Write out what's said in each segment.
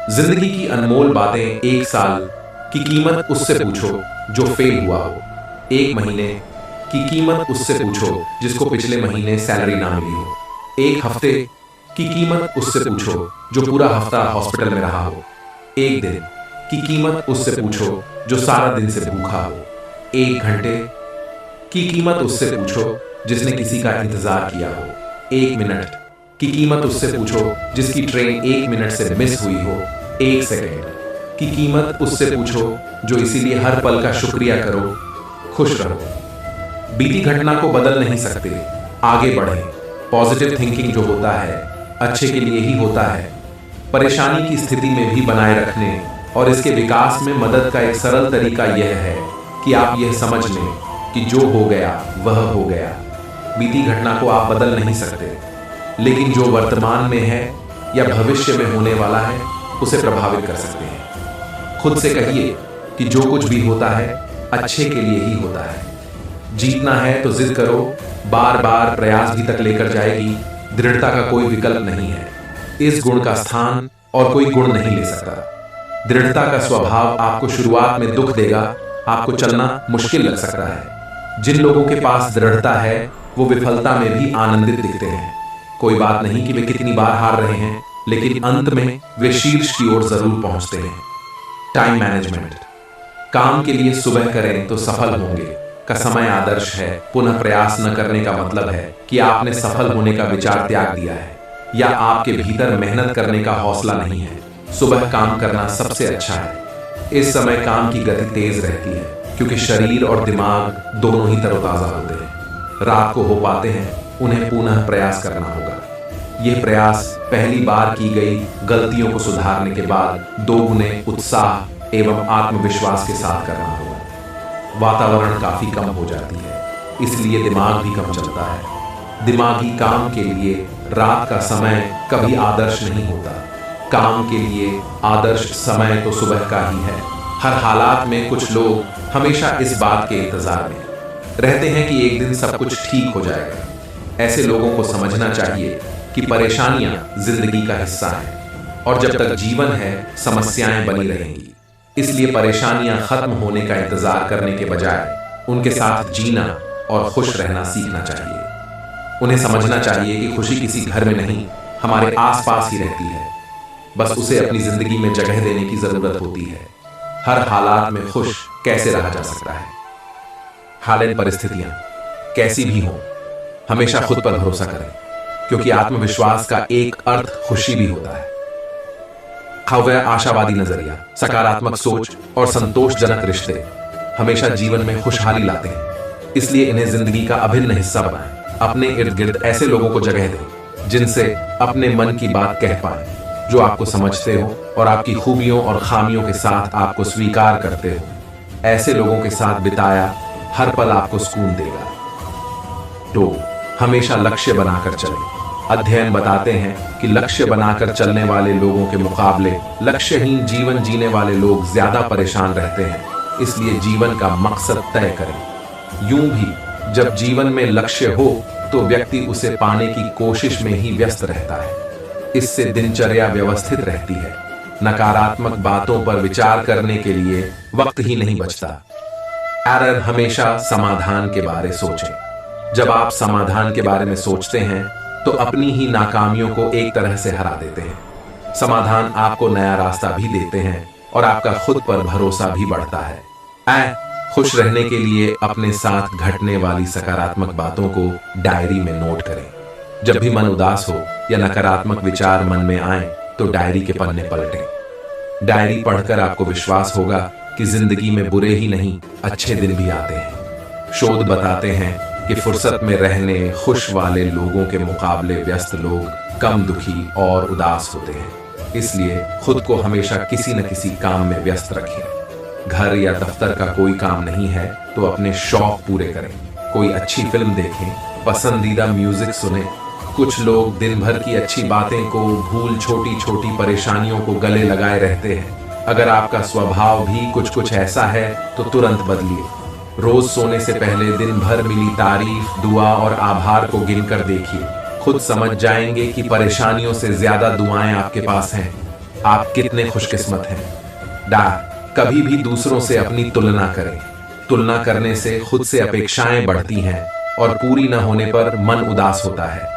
जिंदगी की अनमोल बातें, एक साल की कीमत उससे पूछो जो फेल हुआ हो। एक महीने की कीमत उससे पूछो जिसको पिछले महीने सैलरी ना मिली हो। एक हफ्ते की कीमत उससे पूछो जो पूरा हफ्ता हॉस्पिटल में रहा हो। एक दिन की कीमत उससे पूछो जो सारा दिन से भूखा हो। एक घंटे की कीमत उससे पूछो जिसने किसी का इंतजार किया हो। एक मिनट की कीमत उससे पूछो जिसकी ट्रेन एक मिनट से मिस हुई हो। एक सेकंड की कीमत उससे पूछो जो इसीलिए हर पल का शुक्रिया करो। खुश रहो। बीती घटना को बदल नहीं सकते, आगे बढ़े। पॉजिटिव थिंकिंग जो होता है अच्छे के लिए ही होता है। परेशानी की स्थिति में भी बनाए रखने और इसके विकास में मदद का एक सरल तरीका यह है कि आप यह समझ लें कि जो हो गया वह हो गया। बीती घटना को आप बदल नहीं सकते, लेकिन जो वर्तमान में है या भविष्य में होने वाला है उसे प्रभावित कर सकते हैं। खुद से कहिए कि जो कुछ भी होता है अच्छे के लिए ही होता है। जीतना है तो जिद करो, बार बार प्रयास भी तक लेकर जाएगी। दृढ़ता का कोई विकल्प नहीं है। इस गुण का स्थान और कोई गुण नहीं ले सकता। दृढ़ता का स्वभाव आपको शुरुआत में दुख देगा, आपको चलना मुश्किल लग सकता है। जिन लोगों के पास दृढ़ता है वो विफलता में भी आनंदित दिखते हैं। कोई बात नहीं कि वे कितनी बार हार रहे हैं, लेकिन अंत में वे शीर्ष की ओर जरूर पहुंचते हैं। Time management. काम के लिए सुबह करें तो सफल होंगे का समय आदर्श है। पुनः प्रयास न करने का मतलब है कि आपने सफल होने का विचार त्याग दिया है या आपके भीतर मेहनत करने का हौसला नहीं है। सुबह काम करना सबसे अच्छा है। इस समय काम की गति तेज रहती है क्योंकि शरीर और दिमाग दोनों ही तरोताजा होते हैं। रात को हो पाते हैं, उन्हें पुनः प्रयास करना होगा। यह प्रयास पहली बार की गई गलतियों को सुधारने के बाद दोगुने उत्साह एवं आत्मविश्वास के साथ करना होगा। वातावरण काफी कम हो जाती है, इसलिए दिमाग भी कम चलता है। दिमागी काम के लिए रात का समय कभी आदर्श नहीं होता। काम के लिए आदर्श समय तो सुबह का ही है। हर हालात में कुछ लोग हमेशा इस बात के इंतजार में रहते हैं कि एक दिन सब कुछ ठीक हो जाएगा। ऐसे लोगों को समझना चाहिए कि परेशानियां जिंदगी का हिस्सा हैं और जब तक जीवन है समस्याएं बनी रहेंगी। इसलिए परेशानियां खत्म होने का इंतजार करने के बजाय उनके साथ जीना और खुश रहना सीखना चाहिए। उन्हें समझना चाहिए कि खुशी किसी घर में नहीं, हमारे आसपास ही रहती है। बस उसे अपनी जिंदगी में जगह देने की जरूरत होती है। हर हालात में खुश कैसे रहा जा सकता है? हालात परिस्थितियां कैसी भी हों, हमेशा खुद पर भरोसा करें, क्योंकि आत्मविश्वास का एक अर्थ खुशी भी होता है। खव्य आशावादी नजरिया, सकारात्मक सोच और संतोषजनक रिश्ते हमेशा जीवन में खुशहाली लाते हैं। इसलिए इन्हें जिंदगी का अभिन्न हिस्सा बनाएं। अपने इर्द गिर्द ऐसे लोगों को जगह दें जिनसे अपने मन की बात कह पाएं, जो आपको समझते हो और आपकी खूबियों और खामियों के साथ आपको स्वीकार करते हो। ऐसे लोगों के साथ बिताया हर पल आपको सुकून देगा। तो हमेशा लक्ष्य बनाकर चलें। अध्ययन बताते हैं कि लक्ष्य बनाकर चलने वाले लोगों के मुकाबले लक्ष्यहीन जीवन जीने वाले लोग ज्यादा परेशान रहते हैं। इसलिए जीवन का मकसद तय करें। यूं भी जब जीवन में लक्ष्य हो तो व्यक्ति उसे पाने की कोशिश में ही व्यस्त रहता है। इससे दिनचर्या व्यवस्थित रहती है। नकारात्मक बातों पर विचार करने के लिए वक्त ही नहीं बचता। एरर हमेशा समाधान के बारे सोचें। जब आप समाधान के बारे में सोचते हैं तो अपनी ही नाकामियों को एक तरह से हरा देते हैं। समाधान आपको नया रास्ता भी देते हैं और आपका खुद पर भरोसा भी बढ़ता है। खुश रहने के लिए अपने साथ घटने वाली सकारात्मक बातों को डायरी में नोट करें। जब भी मन उदास हो या नकारात्मक विचार मन में आए तो डायरी के पन्ने पलटें। डायरी पढ़कर आपको विश्वास होगा कि जिंदगी में बुरे ही नहीं, अच्छे दिन भी आते हैं। शोध बताते हैं कि फुर्सत में रहने खुश वाले लोगों के मुकाबले व्यस्त लोग कम दुखी और उदास होते हैं। इसलिए खुद को हमेशा किसी न किसी काम में व्यस्त रखें। घर या दफ्तर का कोई काम नहीं है तो अपने शौक पूरे करें। कोई अच्छी फिल्म देखें, पसंदीदा म्यूजिक सुने। कुछ लोग दिन भर की अच्छी बातें को भूल छोटी छोटी परेशानियों को गले लगाए रहते हैं। अगर आपका स्वभाव भी कुछ ऐसा है तो तुरंत बदलिए। रोज सोने से पहले दिन भर मिली तारीफ, दुआ और आभार को गिनकर देखिए। खुद समझ जाएंगे कि परेशानियों से ज्यादा दुआएं आपके पास हैं। आप कितने खुशकिस्मत हैं। डा कभी भी दूसरों से अपनी तुलना करें। तुलना करने से खुद से अपेक्षाएं बढ़ती हैं और पूरी न होने पर मन उदास होता है।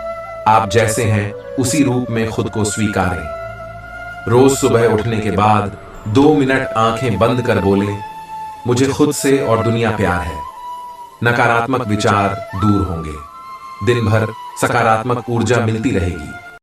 आप जैसे हैं उसी रूप में खुद को स्वीकारें। रोज सुबह उठने के बाद 2 मिनट आंखें बंद कर बोलें, मुझे खुद से और दुनिया प्यार है। नकारात्मक विचार दूर होंगे। दिन भर सकारात्मक ऊर्जा मिलती रहेगी।